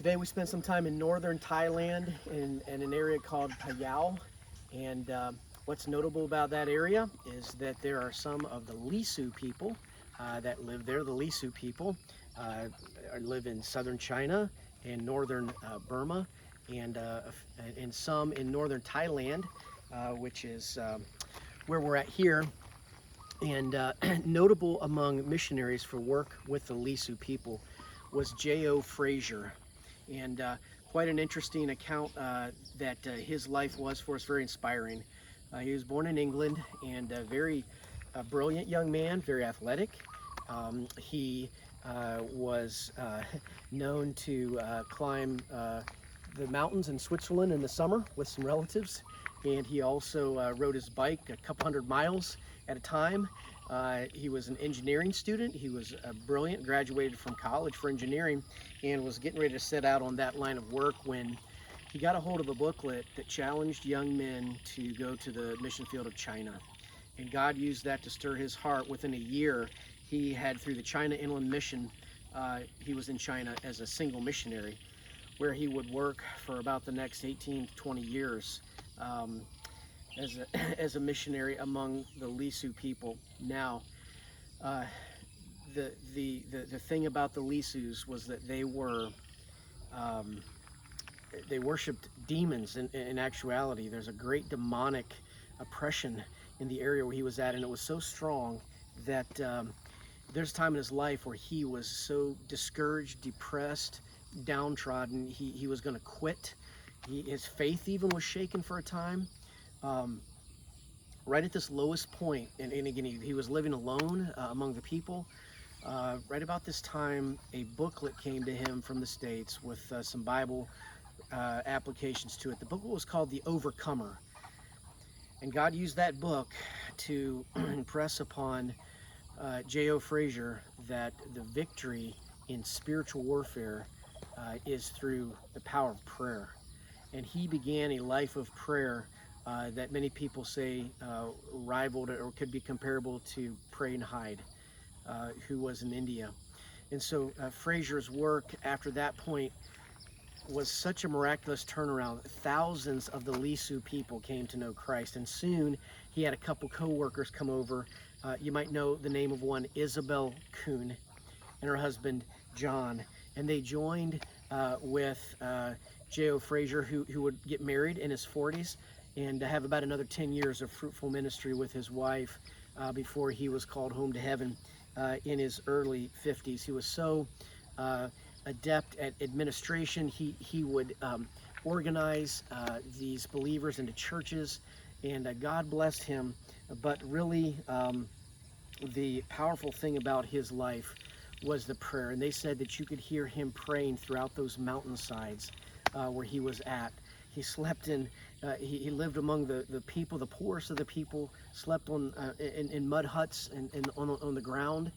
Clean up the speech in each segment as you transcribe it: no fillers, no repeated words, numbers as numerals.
Today we spent some time in northern Thailand in an area called Payao. And what's notable about that area is that there are some of the Lisu people that live there. The Lisu people uh, live in southern China and northern Burma, and, uh, and some in northern Thailand, which is where we're at here. And notable among missionaries for work with the Lisu people was J.O. Fraser. And quite an interesting account that his life was for us, very inspiring. He was born in England and a very brilliant young man, very athletic. He was known to climb the mountains in Switzerland in the summer with some relatives, and he also rode his bike a couple hundred miles at a time. He was an engineering student. He was brilliant, graduated from college for engineering, and was getting ready to set out on that line of work when he got a hold of a booklet that challenged young men to go to the mission field of China. And God used that to stir his heart. Within a year, he had, through the China Inland Mission, he was in China as a single missionary, where he would work for about the next 18 to 20 years as a missionary among the Lisu people. Now, the thing about the Lisus was that they worshipped demons. In actuality, there's a great demonic oppression in the area where he was at, and it was so strong that there's a time in his life where he was so discouraged, depressed, downtrodden, he was going to quit. His faith even was shaken for a time. Right at this lowest point, and again, he was living alone among the people. Right about this time, a booklet came to him from the States with some Bible applications to it. The booklet was called The Overcomer. And God used that book to impress upon J.O. Fraser that the victory in spiritual warfare is through the power of prayer. And he began a life of prayer that many people say rivaled or could be comparable to Pray and Hide, who was in India. And so Fraser's work after that point was such a miraculous turnaround. Thousands of the Lisu people came to know Christ, and soon he had a couple co-workers come over. You might know the name of one, Isabel Kuhn, and her husband John, and they joined with J.O. Fraser, who would get married in his 40s and have about another 10 years of fruitful ministry with his wife before he was called home to heaven in his early 50s. He was so adept at administration. He would organize these believers into churches, and God blessed him. But really, the powerful thing about his life was the prayer. And they said that you could hear him praying throughout those mountainsides where he was at. He slept in, he lived among the people, the poorest of the people, slept in mud huts and on the ground.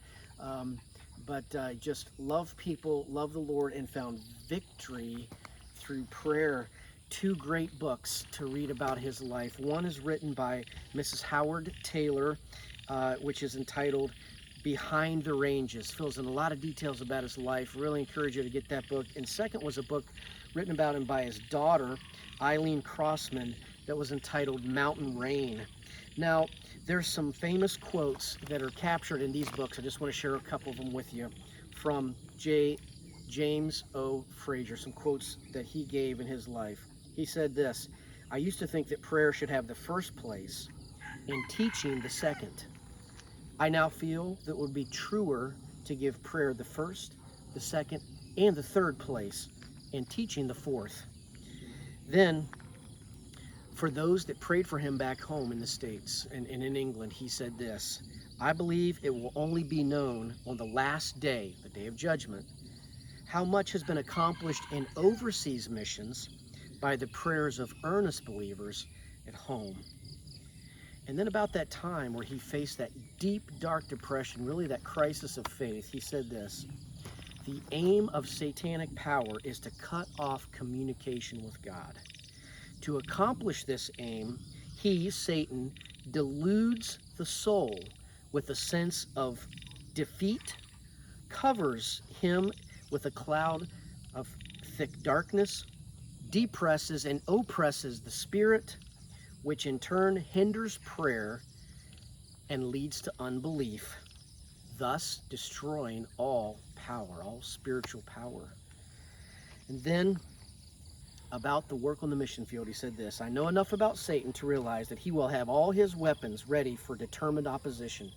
But just loved people, loved the Lord, and found victory through prayer. Two great books to read about his life. One is written by Mrs. Howard Taylor, which is entitled Behind the Ranges. Fills in a lot of details about his life. Really encourage you to get that book. And second was a book written about him by his daughter, Eileen Crossman, that was entitled Mountain Rain. Now, there's some famous quotes that are captured in these books. I just want to share a couple of them with you from James O. Fraser, some quotes that he gave in his life. He said this: "I used to think that prayer should have the first place and teaching the second. I now feel that it would be truer to give prayer the first, the second, and the third place, and teaching the fourth." Then, for those that prayed for him back home in the States and in England, he said this: "I believe it will only be known on the last day, the day of judgment, how much has been accomplished in overseas missions by the prayers of earnest believers at home." And then about that time where he faced that deep, dark depression, really that crisis of faith, he said this: "The aim of satanic power is to cut off communication with God. To accomplish this aim, he, Satan, deludes the soul with a sense of defeat, covers him with a cloud of thick darkness, depresses and oppresses the spirit, which in turn hinders prayer and leads to unbelief, thus destroying all power, all spiritual power. And then about the work on the mission field, he said this: I know enough about Satan to realize that he will have all his weapons ready for determined opposition.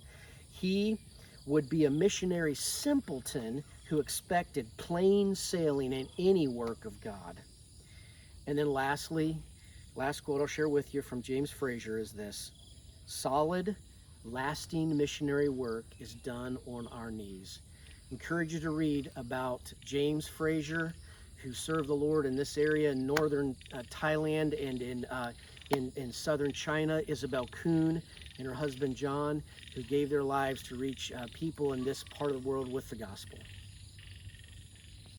He would be a missionary simpleton who expected plain sailing in any work of God. And then lastly, last quote I'll share with you from James Fraser is this: solid, lasting missionary work is done on our knees. I encourage you to read about James Fraser, who served the Lord in this area in northern Thailand and in southern China, Isabel Kuhn and her husband John, who gave their lives to reach people in this part of the world with the gospel.